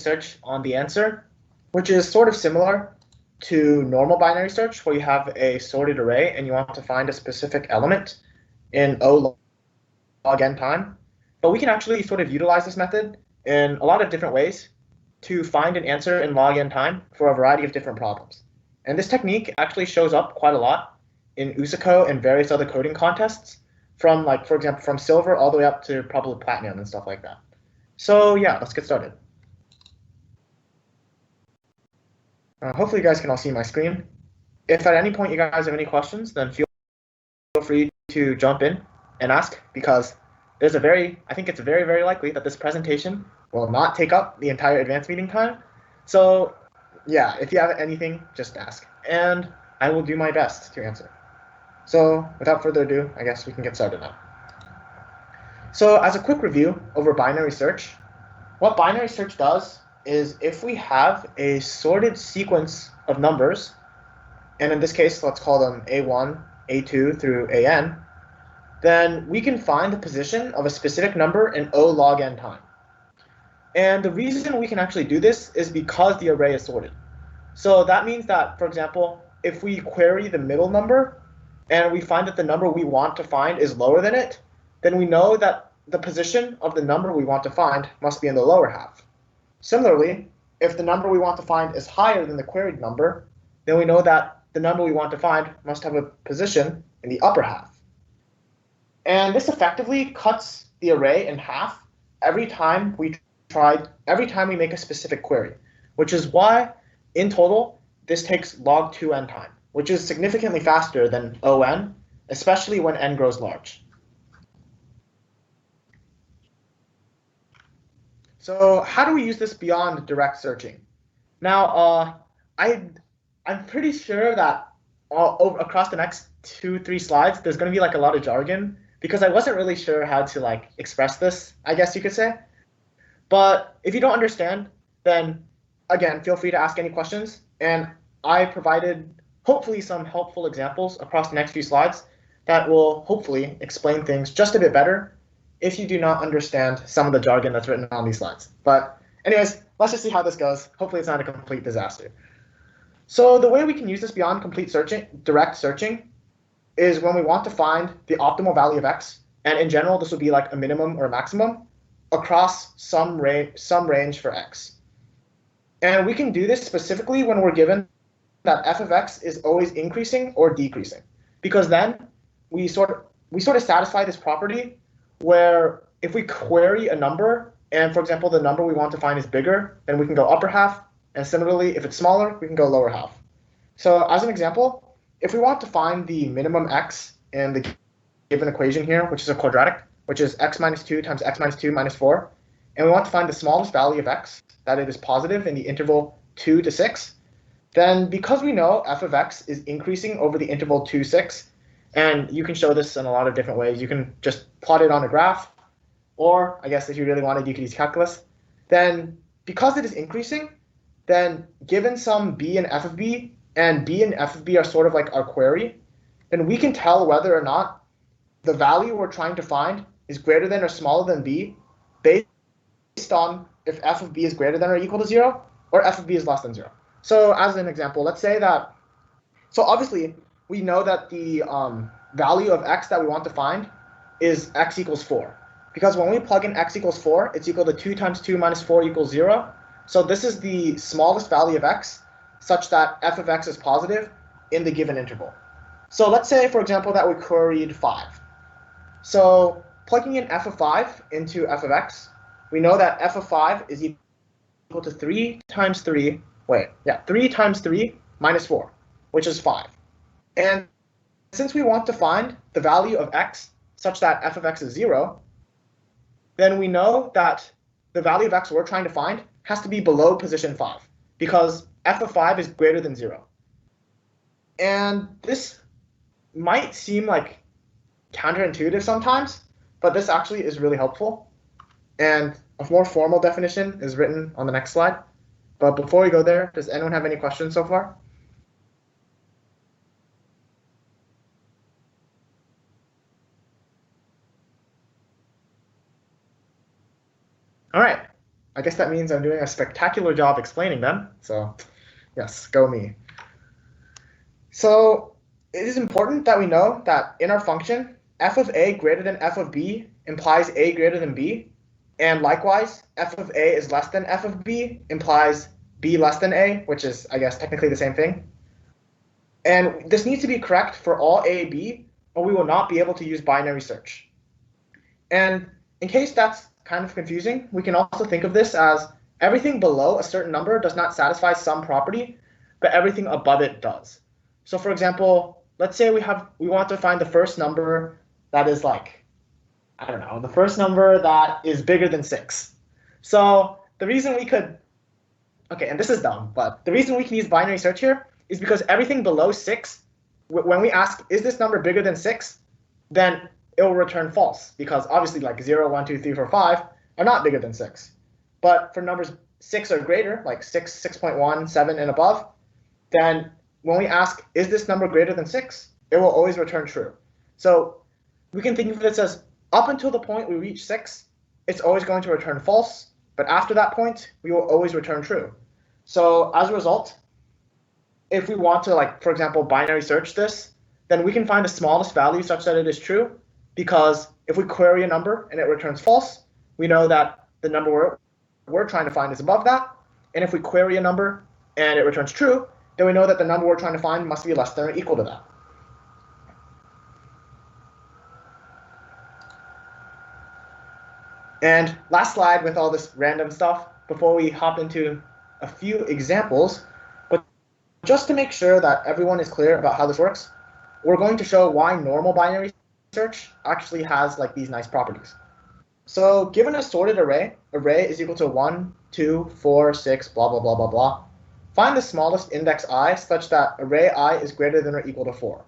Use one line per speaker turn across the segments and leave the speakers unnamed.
search on the answer, which is sort of similar to normal binary search, where you have a sorted array and you want to find a specific element in O log n time. But we can actually sort of utilize this method in a lot of different ways to find an answer in log n time for a variety of different problems. And this technique actually shows up quite a lot in USACO and various other coding contests, from, like, for example, from silver all the way up to probably platinum and stuff like that. So yeah, let's get started. Hopefully you guys can all see my screen. If at any point you guys have any questions, then feel free to jump in and ask, because there's I think it's very, very likely that this presentation will not take up the entire advanced meeting time. So yeah, if you have anything, just ask, and I will do my best to answer. So without further ado, I guess we can get started now. So as a quick review over binary search, what binary search does is, if we have a sorted sequence of numbers, and in this case, let's call them A1, A2 through AN, then we can find the position of a specific number in O log n time. And the reason we can actually do this is because the array is sorted. So that means that, for example, if we query the middle number and we find that the number we want to find is lower than it, then we know that the position of the number we want to find must be in the lower half. Similarly, if the number we want to find is higher than the queried number, then we know that the number we want to find must have a position in the upper half. And this effectively cuts the array in half every time we make a specific query, which is why in total this takes log 2n time, which is significantly faster than O(n), especially when n grows large. So how do we use this beyond direct searching? Now, I'm pretty sure that across the next 2-3 slides, there's going to be like a lot of jargon, because I wasn't really sure how to like express this, I guess you could say. But if you don't understand, then again, feel free to ask any questions. And I provided hopefully some helpful examples across the next few slides that will hopefully explain things just a bit better if you do not understand some of the jargon that's written on these slides. But anyways, let's just see how this goes. Hopefully it's not a complete disaster. So the way we can use this beyond complete searching, direct searching, is when we want to find the optimal value of x, and in general this would be like a minimum or a maximum across some range for x. And we can do this specifically when we're given that f of x is always increasing or decreasing, because then we sort of satisfy this property where if we query a number and, for example, the number we want to find is bigger, then we can go upper half, and similarly, if it's smaller, we can go lower half. So as an example, if we want to find the minimum x in the given equation here, which is a quadratic, which is x minus 2 times x minus 2 minus 4, and we want to find the smallest value of x, that it is positive in the interval 2 to 6, then because we know f of x is increasing over the interval 2, 6, and you can show this in a lot of different ways. You can just plot it on a graph, or I guess if you really wanted, you could use calculus. Then because it is increasing, then given some b and f of b, and b and f of b are sort of like our query, then we can tell whether or not the value we're trying to find is greater than or smaller than b based on if f of b is greater than or equal to 0 or f of b is less than 0. So as an example, let's say that, so obviously we know that the value of x that we want to find is x equals 4. Because when we plug in x equals 4, it's equal to 2 times 2 minus 4 equals 0. So this is the smallest value of x such that f of x is positive in the given interval. So let's say, for example, that we queried 5. So plugging in f of 5 into f of x, we know that f of 5 is equal to 3 times 3 minus 4, which is 5. And since we want to find the value of x such that f of x is 0, then we know that the value of x we're trying to find has to be below position 5, because f of 5 is greater than 0. And this might seem like counterintuitive sometimes, but this actually is really helpful. And a more formal definition is written on the next slide. But before we go there, does anyone have any questions so far? All right, I guess that means I'm doing a spectacular job explaining them. So yes, go me. So it is important that we know that in our function, f of a greater than f of b implies a greater than b. And likewise, f of a is less than f of b implies b less than a, which is, I guess, technically the same thing. And this needs to be correct for all a, b, or we will not be able to use binary search. And in case that's kind of confusing, we can also think of this as everything below a certain number does not satisfy some property, but everything above it does. So for example, let's say we want to find the first number that is like, I don't know, the first number that is bigger than 6. So the reason we could, okay, and this is dumb, but the reason we can use binary search here is because everything below 6, when we ask, is this number bigger than 6, then it will return false, because obviously like 0, 1, 2, 3, 4, 5 are not bigger than 6. But for numbers 6 or greater, like 6, 6.1, 7, and above, then when we ask, is this number greater than 6, it will always return true. So we can think of this as up until the point we reach 6, it's always going to return false. But after that point, we will always return true. So as a result, if we want to, like, for example, binary search this, then we can find the smallest value such that it is true. Because if we query a number and it returns false, we know that the number we're trying to find is above that. And if we query a number and it returns true, then we know that the number we're trying to find must be less than or equal to that. And last slide with all this random stuff before we hop into a few examples. But just to make sure that everyone is clear about how this works, we're going to show why normal binary search actually has like these nice properties. So given a sorted array is equal to 1, 2, 4, 6, blah, blah, blah, blah, blah. Find the smallest index I such that array I is greater than or equal to 4.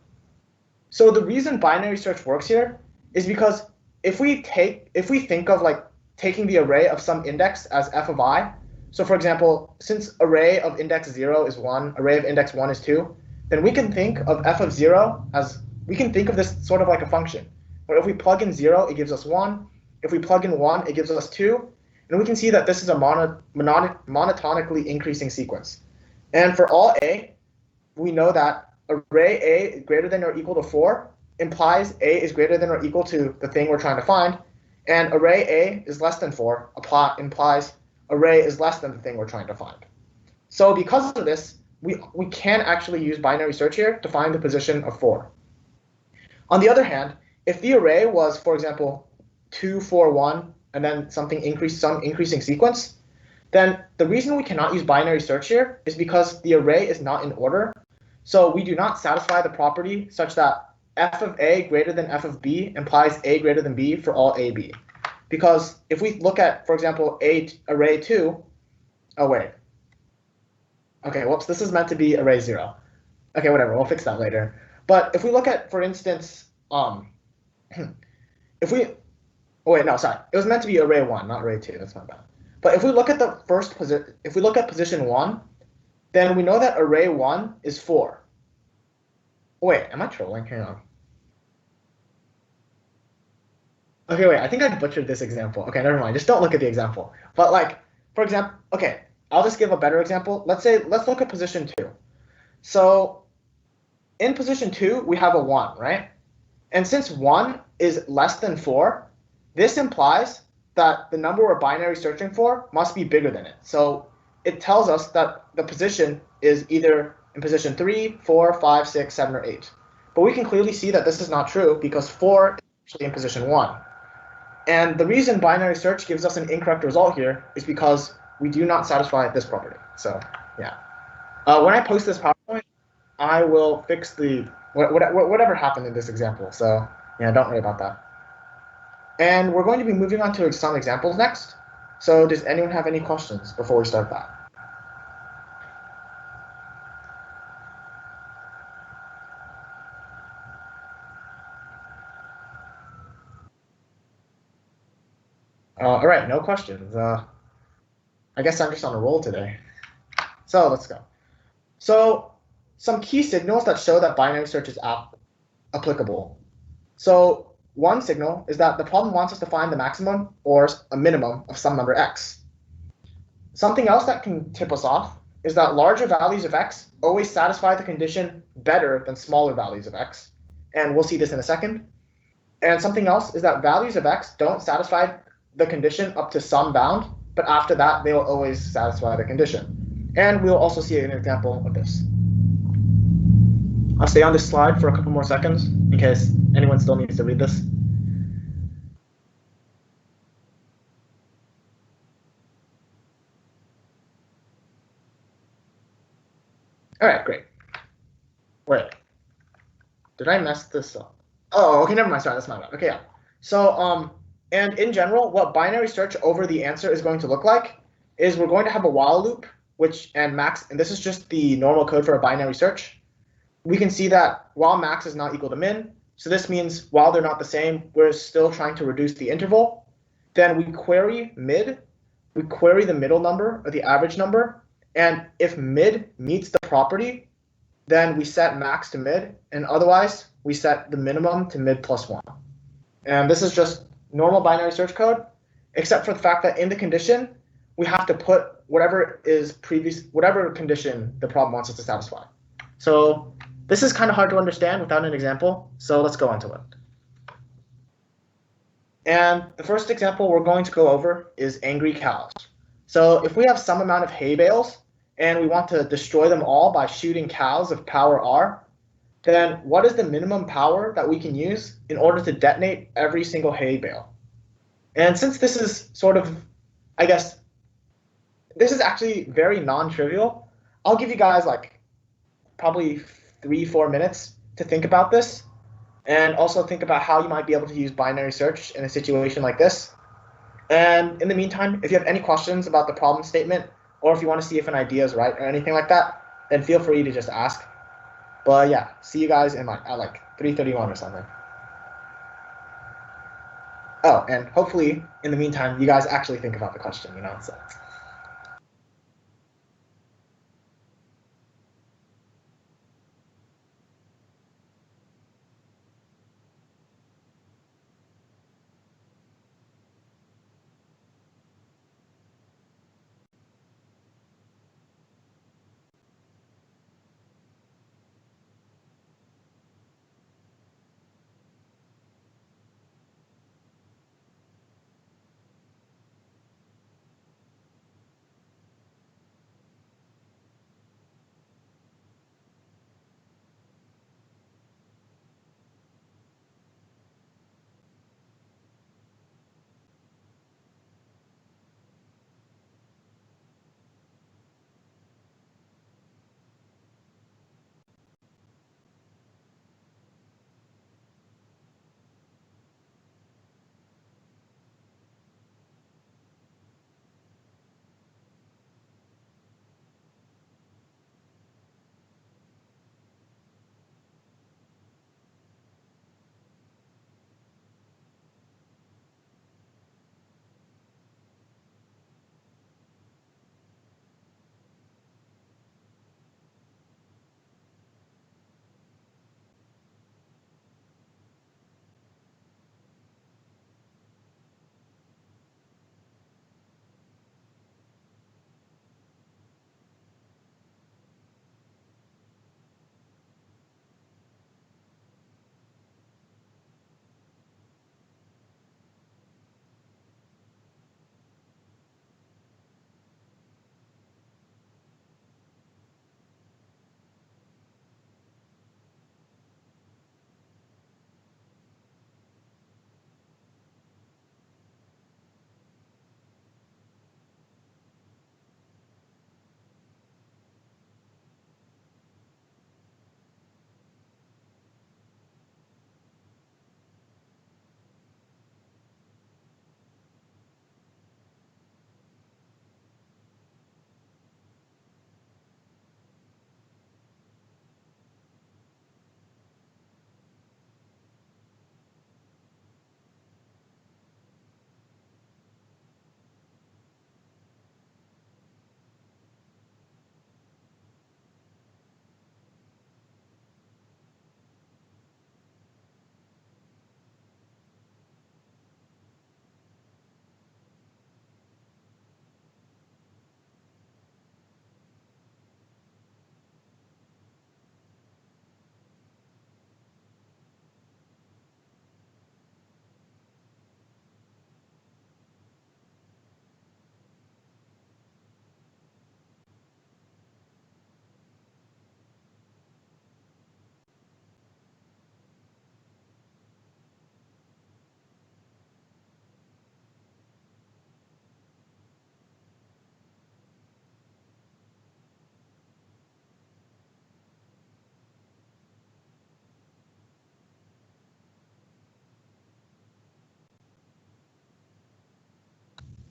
So the reason binary search works here is because if we think of like taking the array of some index as f of I, so for example, since array of index 0 is 1, array of index 1 is 2, then we can think of f of 0 as, we can think of this sort of like a function, where if we plug in 0, it gives us 1. If we plug in 1, it gives us 2. And we can see that this is a monotonically increasing sequence. And for all a, we know that array a greater than or equal to 4 implies a is greater than or equal to the thing we're trying to find. And array a is less than 4 implies array is less than the thing we're trying to find. So because of this, we can actually use binary search here to find the position of 4. On the other hand, if the array was, for example, 2, 4, 1, and then some increasing sequence, then the reason we cannot use binary search here is because the array is not in order. So we do not satisfy the property such that f of a greater than f of b implies a greater than b for all a, b. Because if we look at, for example, array 2, oh wait. Okay, whoops, this is meant to be array 0. Okay, whatever, we'll fix that later. But if we look at, for instance, if we, oh wait, no, sorry, it was meant to be array 1, not array 2, that's not bad. But if we look at the first position, if we look at position 1, then we know that array 1 is 4. Oh, wait, am I trolling? Hang on. Okay, wait, I think I butchered this example. Okay, never mind, just don't look at the example. But like, for example, okay, I'll just give a better example. Let's look at position 2. So in position 2, we have a 1, right? And since 1 is less than 4, this implies that the number we're binary searching for must be bigger than it. So it tells us that the position is either in position 3, 4, 5, 6, 7, or 8. But we can clearly see that this is not true because 4 is actually in position 1. And the reason binary search gives us an incorrect result here is because we do not satisfy this property. So yeah. When I post this PowerPoint, I will fix the whatever happened in this example. So yeah, don't worry about that. And we're going to be moving on to some examples next. So does anyone have any questions before we start that? All right, no questions. I guess I'm just on a roll today. So let's go. So some key signals that show that binary search is applicable. So one signal is that the problem wants us to find the maximum or a minimum of some number x. Something else that can tip us off is that larger values of x always satisfy the condition better than smaller values of x. And we'll see this in a second. And something else is that values of x don't satisfy the condition up to some bound, but after that, they will always satisfy the condition. And we'll also see an example of this. I'll stay on this slide for a couple more seconds in case anyone still needs to read this. All right, great. Wait, did I mess this up? Oh, okay, never mind. Sorry, that's my bad. Okay, yeah. So, and in general, what binary search over the answer is going to look like is we're going to have a while loop, and max, and this is just the normal code for a binary search. We can see that while max is not equal to min, so this means while they're not the same, we're still trying to reduce the interval. Then we query mid, we query the middle number or the average number, and if mid meets the property, then we set max to mid, and otherwise we set the minimum to mid plus 1. And this is just normal binary search code, except for the fact that in the condition, we have to put whatever condition the problem wants us to satisfy. So this is kind of hard to understand without an example, so let's go into it. And the first example we're going to go over is angry cows. So if we have some amount of hay bales, and we want to destroy them all by shooting cows of power R, then what is the minimum power that we can use in order to detonate every single hay bale? And since this is sort of, I guess, this is actually very non-trivial, I'll give you guys like probably 3-4 minutes to think about this, and also think about how you might be able to use binary search in a situation like this. And in the meantime, if you have any questions about the problem statement, or if you want to see if an idea is right or anything like that, then feel free to just ask. But yeah, see you guys at like 3:31 or something. Oh, and hopefully in the meantime, you guys actually think about the question, you know. So.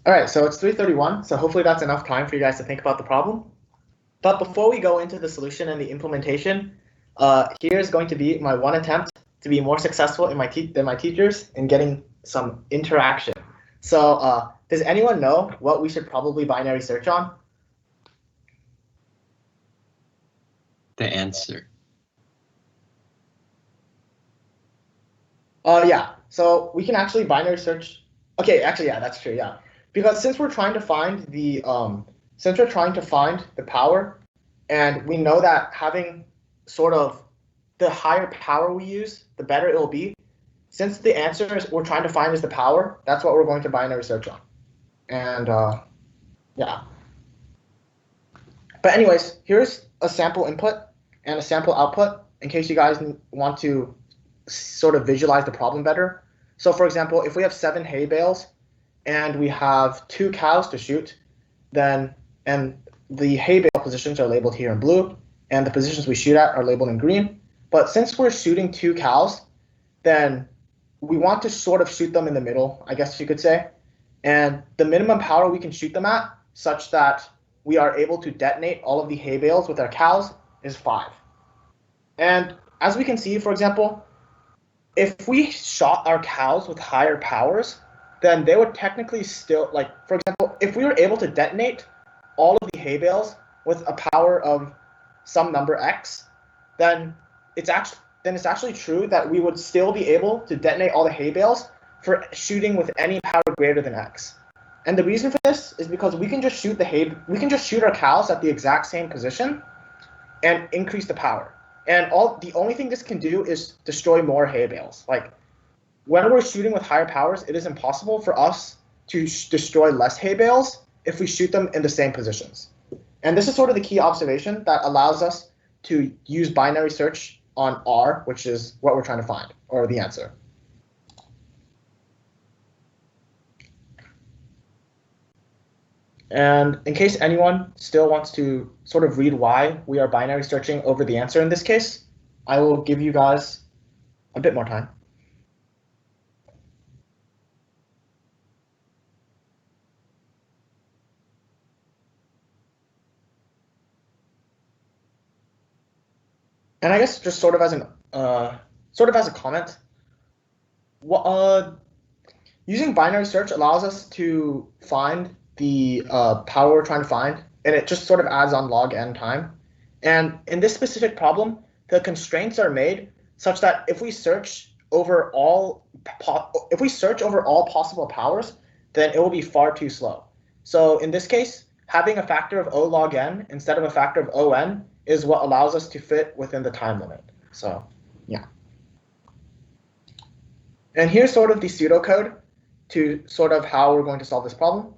All right, so it's 3:31, so hopefully that's enough time for you guys to think about the problem. But before we go into the solution and the implementation, here's going to be my one attempt to be more successful than my teachers in getting some interaction. So does anyone know what we should probably binary search on?
The answer.
Yeah, so we can actually binary search. Okay, actually, yeah, that's true, yeah. Because since we're trying to find the power, and we know that having sort of the higher power we use, the better it will be. Since the answer is we're trying to find is the power, that's what we're going to binary search on. And yeah. But anyways, here's a sample input and a sample output in case you guys want to sort of visualize the problem better. So for example, if we have 7 hay bales and we have 2 cows to shoot, then and the hay bale positions are labeled here in blue, and the positions we shoot at are labeled in green. But since we're shooting 2 cows, then we want to sort of shoot them in the middle, I guess you could say. And the minimum power we can shoot them at, such that we are able to detonate all of the hay bales with our cows, is 5. And as we can see, for example, if we shot our cows with higher powers, then they would technically still, like, for example, if we were able to detonate all of the hay bales with a power of some number x, then it's actually true that we would still be able to detonate all the hay bales for shooting with any power greater than x. And the reason for this is because we can just shoot our cows at the exact same position and increase the power. And the only thing this can do is destroy more hay bales. Like, when we're shooting with higher powers, it is impossible for us to destroy less hay bales if we shoot them in the same positions. And this is sort of the key observation that allows us to use binary search on R, which is what we're trying to find, or the answer. And in case anyone still wants to sort of read why we are binary searching over the answer in this case, I will give you guys a bit more time. And I guess just sort of as a comment, using binary search allows us to find the power we're trying to find, and it just sort of adds on log n time. And in this specific problem, the constraints are made such that if we search over all possible powers, then it will be far too slow. So in this case, having a factor of O log n instead of a factor of On is what allows us to fit within the time limit. So yeah. And here's sort of the pseudocode to sort of how we're going to solve this problem.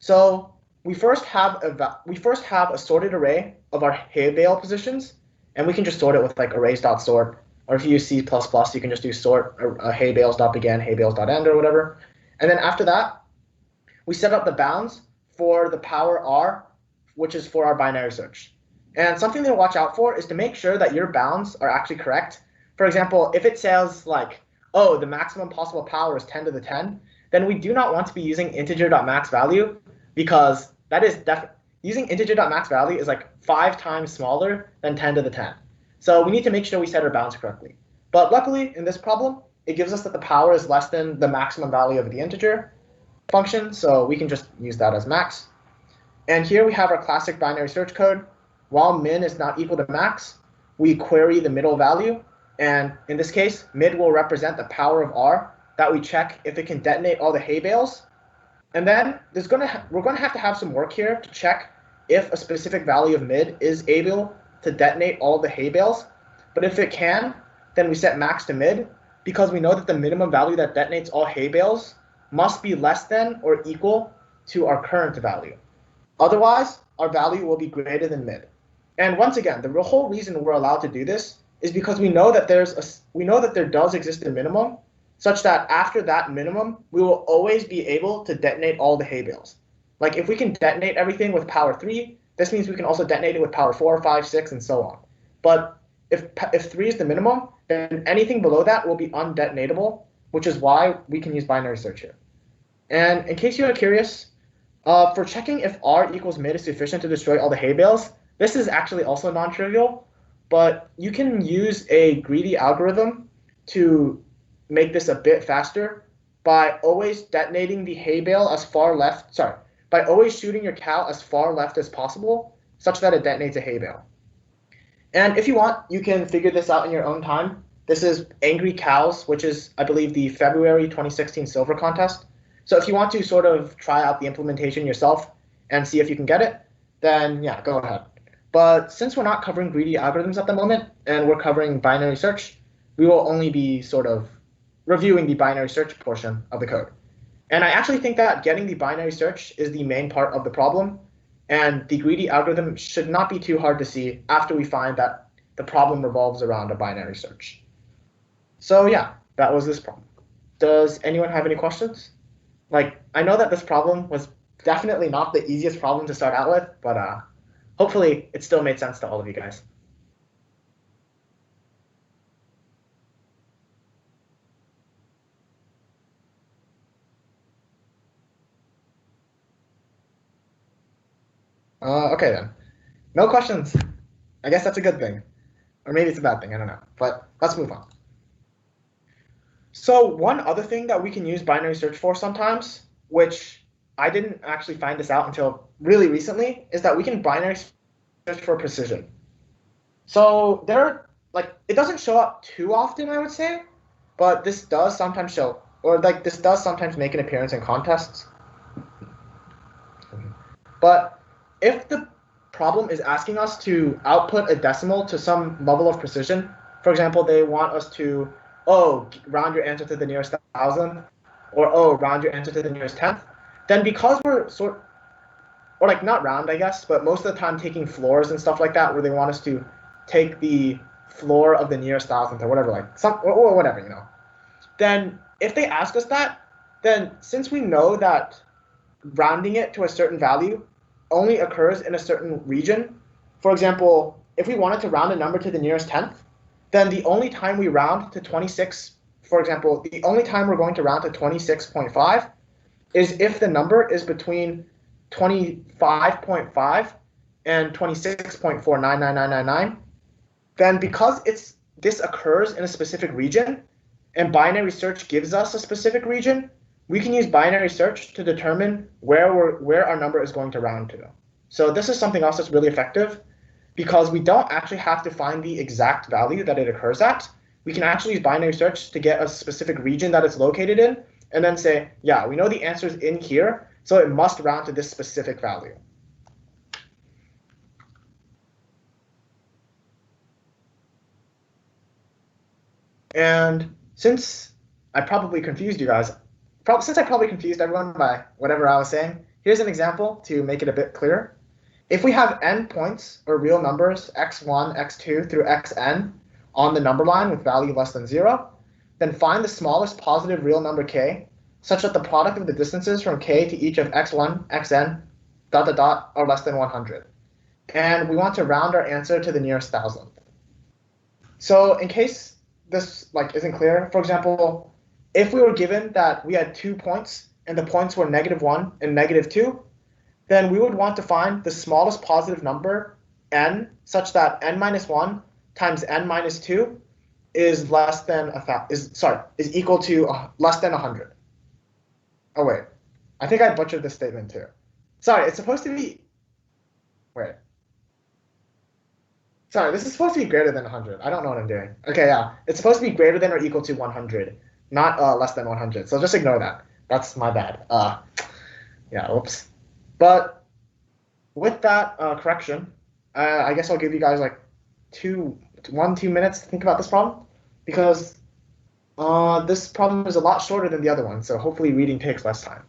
So we first have a sorted array of our hay bale positions, and we can just sort it with like arrays.sort, or if you use C++, you can just do sort hay bales.begin, hay bales.end, or whatever. And then after that, we set up the bounds for the power R, which is for our binary search. And something to watch out for is to make sure that your bounds are actually correct. For example, if it says like, oh, the maximum possible power is 10 to the 10, then we do not want to be using integer.maxValue, because that is using integer.maxValue is like 5 times smaller than 10 to the 10. So we need to make sure we set our bounds correctly. But luckily, in this problem, it gives us that the power is less than the maximum value of the integer function, so we can just use that as max. And here we have our classic binary search code. While min is not equal to max, we query the middle value, and in this case, mid will represent the power of R that we check if it can detonate all the hay bales. And then we're going to have some work here to check if a specific value of mid is able to detonate all the hay bales. But if it can, then we set max to mid, because we know that the minimum value that detonates all hay bales must be less than or equal to our current value. Otherwise, our value will be greater than mid. And once again, the whole reason we're allowed to do this is because we know that there does exist a minimum, such that after that minimum, we will always be able to detonate all the hay bales. Like if we can detonate everything with power 3, this means we can also detonate it with power 4, 5, 6, and so on. But if 3 is the minimum, then anything below that will be undetonatable, which is why we can use binary search here. And in case you are curious, For checking if R equals mid is sufficient to destroy all the hay bales, this is actually also non-trivial, but you can use a greedy algorithm to make this a bit faster by always detonating the hay bale as far left, sorry, by always shooting your cow as far left as possible, such that it detonates a hay bale. And if you want, you can figure this out in your own time. This is Angry Cows, which is, I believe, the February 2016 silver contest. So if you want to sort of try out the implementation yourself and see if you can get it, then yeah, go ahead. But since we're not covering greedy algorithms at the moment, and we're covering binary search, we will only be sort of reviewing the binary search portion of the code. And I actually think that getting the binary search is the main part of the problem, and the greedy algorithm should not be too hard to see after we find that the problem revolves around a binary search. So yeah, that was this problem. Does anyone have any questions? Like, I know that this problem was definitely not the easiest problem to start out with, but hopefully it still made sense to all of you guys. Okay then. No questions. I guess that's a good thing. Or maybe it's a bad thing, I don't know. But let's move on. So one other thing that we can use binary search for sometimes, which I didn't actually find this out until really recently, is that we can binary search for precision. So it doesn't show up too often, I would say, but this does sometimes show, or like this does sometimes make an appearance in contests. But if the problem is asking us to output a decimal to some level of precision, for example, they want us to, round your answer to the nearest thousandth, or round your answer to the nearest tenth, then because we're or like not round, I guess, but most of the time taking floors and stuff like that, where they want us to take the floor of the nearest thousandth or whatever, or whatever, then if they ask us that, then since we know that rounding it to a certain value only occurs in a certain region, for example, if we wanted to round a number to the nearest tenth, then the only time we round to 26, for example, the only time we're going to round to 26.5 is if the number is between 25.5 and 26.499999. Then because this occurs in a specific region, and binary search gives us a specific region, we can use binary search to determine where our number is going to round to. So this is something else that's really effective, because we don't actually have to find the exact value that it occurs at. We can actually use binary search to get a specific region that it's located in, and then say, yeah, we know the answer is in here, so it must round to this specific value. And since I probably confused you guys, since I probably confused everyone by whatever I was saying, here's an example to make it a bit clearer. If we have n points, or real numbers, x1, x2 through xn, on the number line with value less than 0, then find the smallest positive real number k, such that the product of the distances from k to each of x1, xn, ... are less than 100. And we want to round our answer to the nearest thousandth. So in case this isn't clear, for example, if we were given that we had 2 points and the points were -1 and -2, then we would want to find the smallest positive number, n, such that n-1 times n-2 is less than is equal to less than 100. Oh wait, I think I butchered this statement too. Sorry, it's supposed to be. Wait. Sorry, this is supposed to be greater than 100. I don't know what I'm doing. Okay, yeah, it's supposed to be greater than or equal to 100, not less than 100. So just ignore that. That's my bad. Yeah, whoops. But with that correction, I guess I'll give you guys 2 minutes to think about this problem, because this problem is a lot shorter than the other one. So hopefully reading takes less time.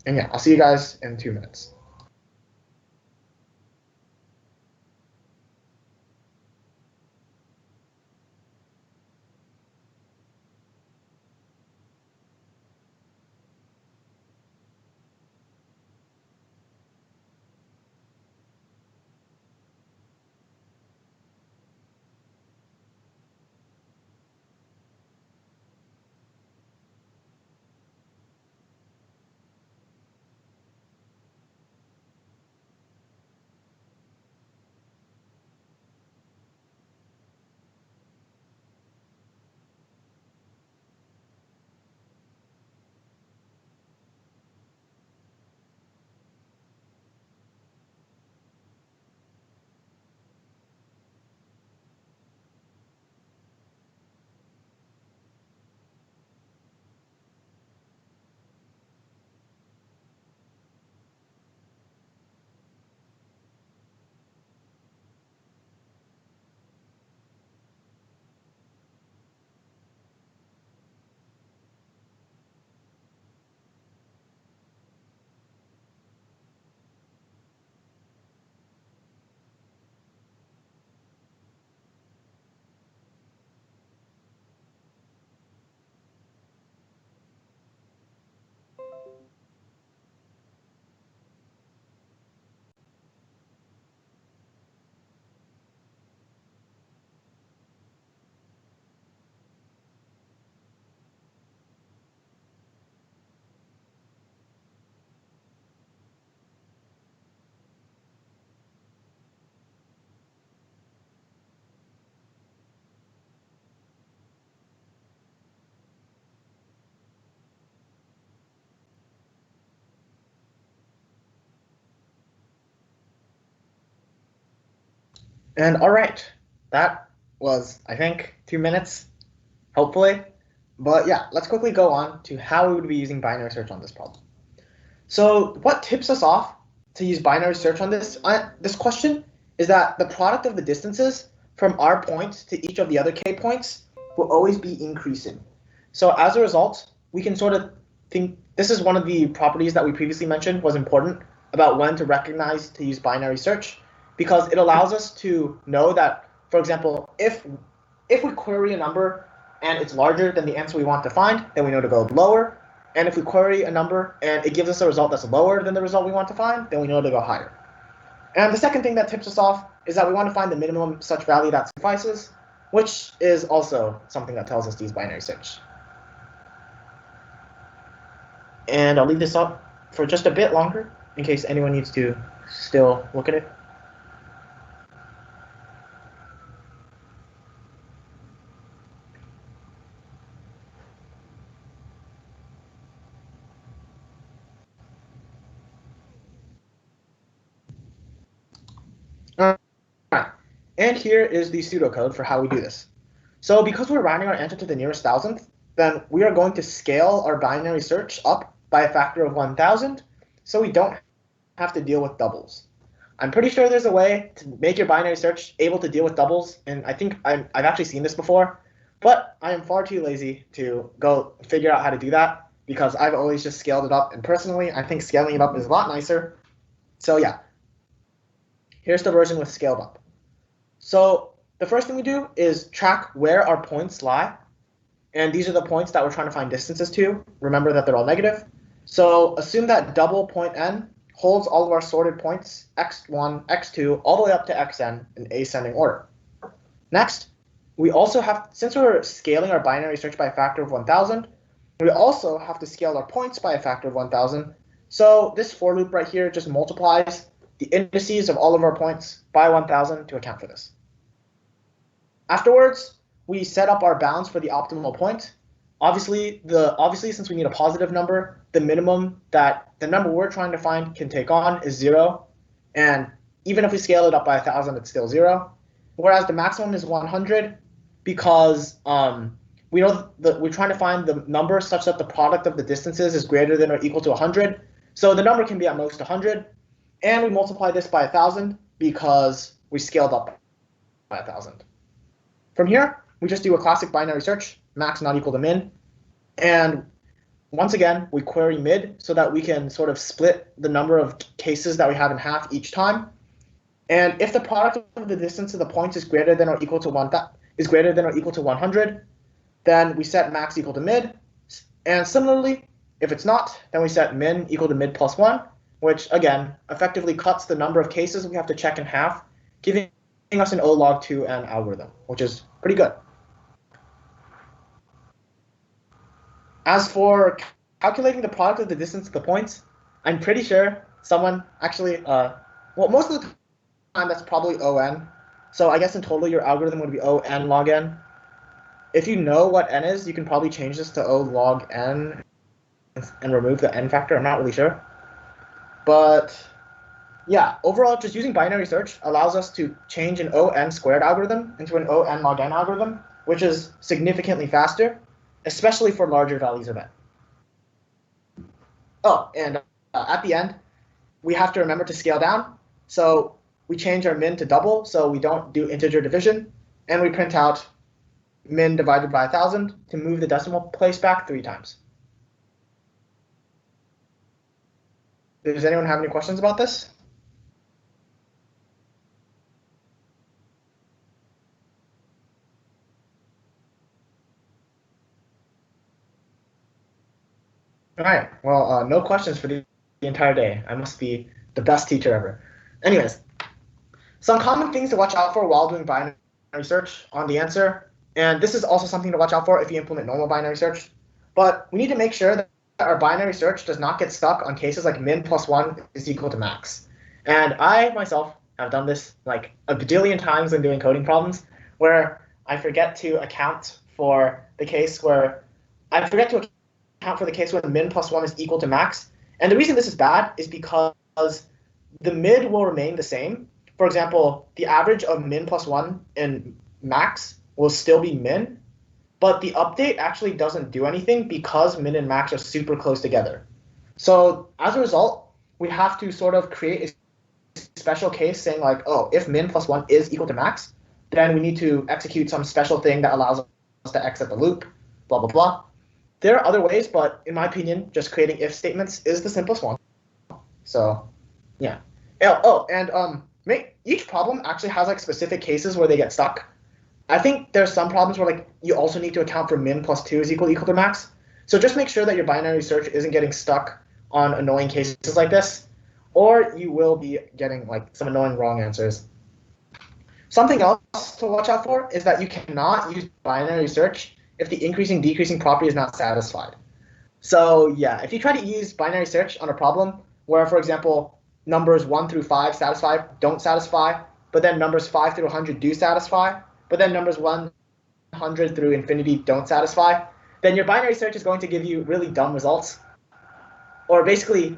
And yeah, I'll see you guys in 2 minutes. And all right, that was, I think, 2 minutes, hopefully. But yeah, let's quickly go on to how we would be using binary search on this problem. So what tips us off to use binary search on this question is that the product of the distances from our point to each of the other k points will always be increasing. So as a result, we can sort of think this is one of the properties that we previously mentioned was important about when to recognize to use binary search, because it allows us to know that, for example, if we query a number and it's larger than the answer we want to find, then we know to go lower. And if we query a number and it gives us a result that's lower than the result we want to find, then we know to go higher. And the second thing that tips us off is that we want to find the minimum such value that suffices, which is also something that tells us to use binary search. And I'll leave this up for just a bit longer in case anyone needs to still look at it. And here is the pseudocode for how we do this. So because we're rounding our answer to the nearest thousandth, then we are going to scale our binary search up by a factor of 1,000, so we don't have to deal with doubles. I'm pretty sure there's a way to make your binary search able to deal with doubles, and I think I've actually seen this before, but I am far too lazy to go figure out how to do that because I've always just scaled it up, and personally, I think scaling it up is a lot nicer. So yeah, here's the version with scaled up. So the first thing we do is track where our points lie. And these are the points that we're trying to find distances to. Remember that they're all negative. So assume that double point n holds all of our sorted points x1, x2, all the way up to xn in ascending order. Next, we also have, since we're scaling our binary search by a factor of 1,000, we also have to scale our points by a factor of 1,000. So this for loop right here just multiplies the indices of all of our points by 1,000 to account for this. Afterwards, we set up our bounds for the optimal point. Obviously, since we need a positive number, the minimum that the number we're trying to find can take on is 0. And even if we scale it up by 1,000, it's still 0. Whereas the maximum is 100 because we know that we're trying to find the number such that the product of the distances is greater than or equal to 100. So the number can be at most 100. And we multiply this by 1,000 because we scaled up by 1,000. From here, we just do a classic binary search, max not equal to min. And once again, we query mid so that we can sort of split the number of cases that we have in half each time. And if the product of the distance of the points is greater than or equal to 100, then we set max equal to mid. And similarly, if it's not, then we set min equal to mid plus 1. Which, again, effectively cuts the number of cases we have to check in half, giving us an O log 2n algorithm, which is pretty good. As for calculating the product of the distance of the points, I'm pretty sure someone actually, most of the time that's probably on. So I guess in total your algorithm would be on log n. If you know what n is, you can probably change this to O log n and remove the n factor. I'm not really sure. But yeah, overall, just using binary search allows us to change an ON squared algorithm into an ON log n algorithm, which is significantly faster, especially for larger values of n. Oh, and at the end, we have to remember to scale down. So we change our min to double, so we don't do integer division, and we print out min divided by 1,000 to move the decimal place back 3 times. Does anyone have any questions about this? All right, well, no questions for the entire day. I must be the best teacher ever. Anyways, some common things to watch out for while doing binary search on the answer, and this is also something to watch out for if you implement normal binary search, but we need to make sure that our binary search does not get stuck on cases like min plus 1 is equal to max. And I myself have done this like a bajillion times when doing coding problems, where I forget to account for the case where min plus 1 is equal to max. And the reason this is bad is because the mid will remain the same, for example, the average of min plus 1 and max will still be min, but the update actually doesn't do anything because min and max are super close together. So as a result, we have to sort of create a special case saying like, oh, if min plus 1 is equal to max, then we need to execute some special thing that allows us to exit the loop, blah, blah, blah. There are other ways, but in my opinion, just creating if statements is the simplest one. So, yeah. Each problem actually has like specific cases where they get stuck. I think there's some problems where like you also need to account for min plus 2 is equal to max. So just make sure that your binary search isn't getting stuck on annoying cases like this, or you will be getting like some annoying wrong answers. Something else to watch out for is that you cannot use binary search if the increasing decreasing property is not satisfied. So yeah, if you try to use binary search on a problem where, for example, numbers 1 through 5 don't satisfy, but then numbers 5 through 100 do satisfy, but then numbers 100 through infinity don't satisfy, then your binary search is going to give you really dumb results, or basically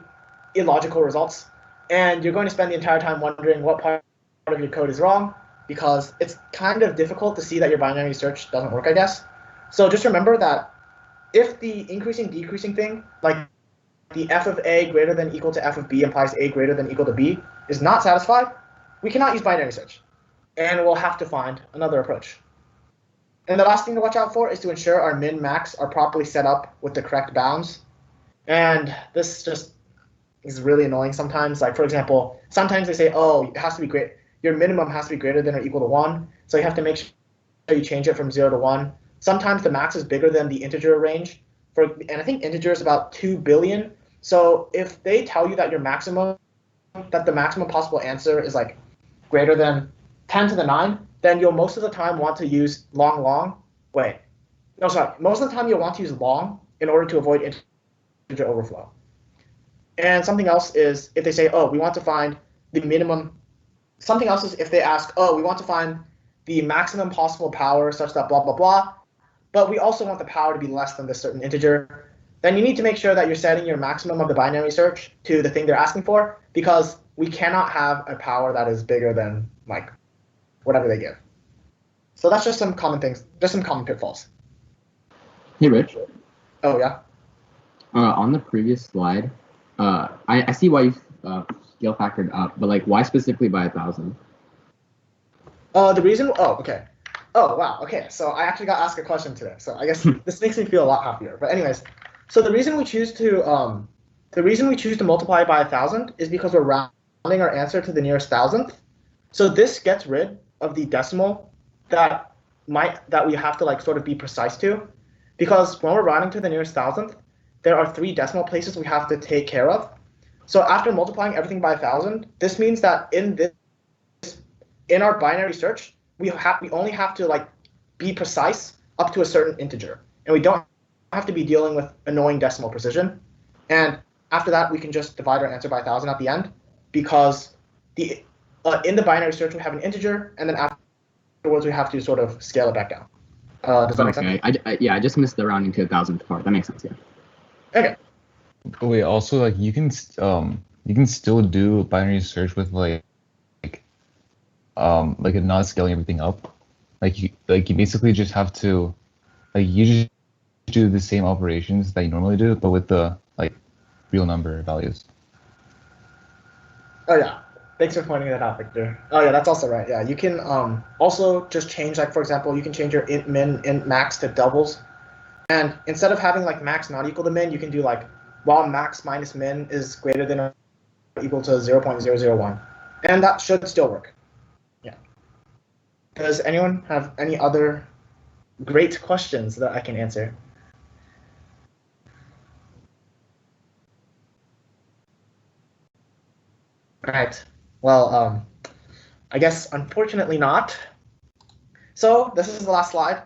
illogical results, and you're going to spend the entire time wondering what part of your code is wrong, because it's kind of difficult to see that your binary search doesn't work, I guess. So just remember that if the increasing decreasing thing, like the f of a greater than equal to f of b implies a greater than equal to b, is not satisfied, we cannot use binary search, and we'll have to find another approach. And the last thing to watch out for is to ensure our min max are properly set up with the correct bounds. And this just is really annoying sometimes. Like, for example, sometimes they say, oh, it has to be great. Your minimum has to be greater than or equal to 1. So you have to make sure you change it from 0 to 1. Sometimes the max is bigger than the integer range. And I think integer is about 2 billion. So if they tell you that the maximum possible answer is like greater than 10 to the 9, then you'll most of the time want to use most of the time you'll want to use long in order to avoid integer overflow. And something else is if they say, oh, we want to find the minimum. Something else is if they ask, oh, we want to find the maximum possible power such that blah, blah, blah, but we also want the power to be less than this certain integer, then you need to make sure that you're setting your maximum of the binary search to the thing they're asking for, because we cannot have a power that is bigger than like whatever they give. So that's just some common things, just some common pitfalls.
Hey, Rich.
Oh, yeah?
On the previous slide, I see why you scale factored up, but like why specifically by 1,000?
Okay. Oh, wow. Okay, so I actually got asked a question today, so I guess this makes me feel a lot happier. But anyways, so the reason we choose to multiply by 1,000 is because we're rounding our answer to the nearest thousandth. So this gets rid of the decimal that we have to like sort of be precise to, because when we're rounding to the nearest thousandth, there are 3 decimal places we have to take care of. So after multiplying everything by 1,000, this means that in our binary search, we only have to like be precise up to a certain integer, and we don't have to be dealing with annoying decimal precision. And after that, we can just divide our answer by 1,000 at the end, because in the binary search we have an integer, and then afterwards we have to sort of scale it back down. Does that make sense?
I just missed the rounding to 1,000th part. That makes sense. Yeah.
Okay.
Wait, also like you can still do binary search with like not scaling everything up. Like you basically just have to you just do the same operations that you normally do, but with the like real number values.
Oh yeah. Thanks for pointing that out, Victor. Oh yeah, that's also right. Yeah, you can also just change, like, for example, you can change your int min, int max to doubles. And instead of having like max not equal to min, you can do like while max minus min is greater than or equal to 0.001. And that should still work. Yeah. Does anyone have any other great questions that I can answer? All right. Well, I guess unfortunately not. So this is the last slide.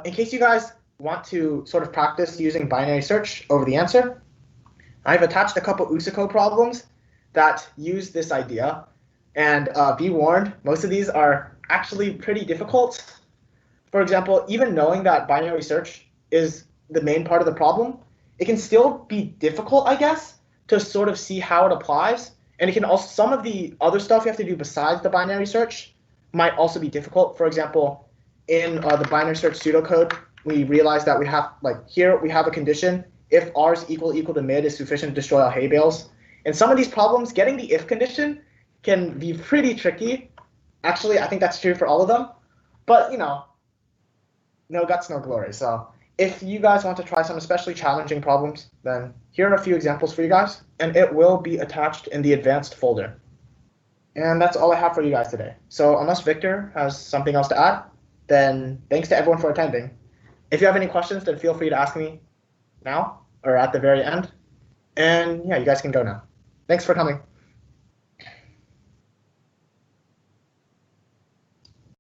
In case you guys want to sort of practice using binary search over the answer, I've attached a couple USACO problems that use this idea. And be warned, most of these are actually pretty difficult. For example, even knowing that binary search is the main part of the problem, it can still be difficult, I guess, to sort of see how it applies. And it can also, some of the other stuff you have to do besides the binary search might also be difficult. For example, in the binary search pseudocode, we realize that we have, like here, we have a condition, if r is equal to mid is sufficient to destroy all hay bales. In some of these problems, getting the if condition can be pretty tricky. Actually, I think that's true for all of them. But, you know, no guts, no glory. So if you guys want to try some especially challenging problems, then here are a few examples for you guys, and it will be attached in the advanced folder. And that's all I have for you guys today. So unless Victor has something else to add, then thanks to everyone for attending. If you have any questions, then feel free to ask me now or at the very end. And yeah, you guys can go now. Thanks for coming.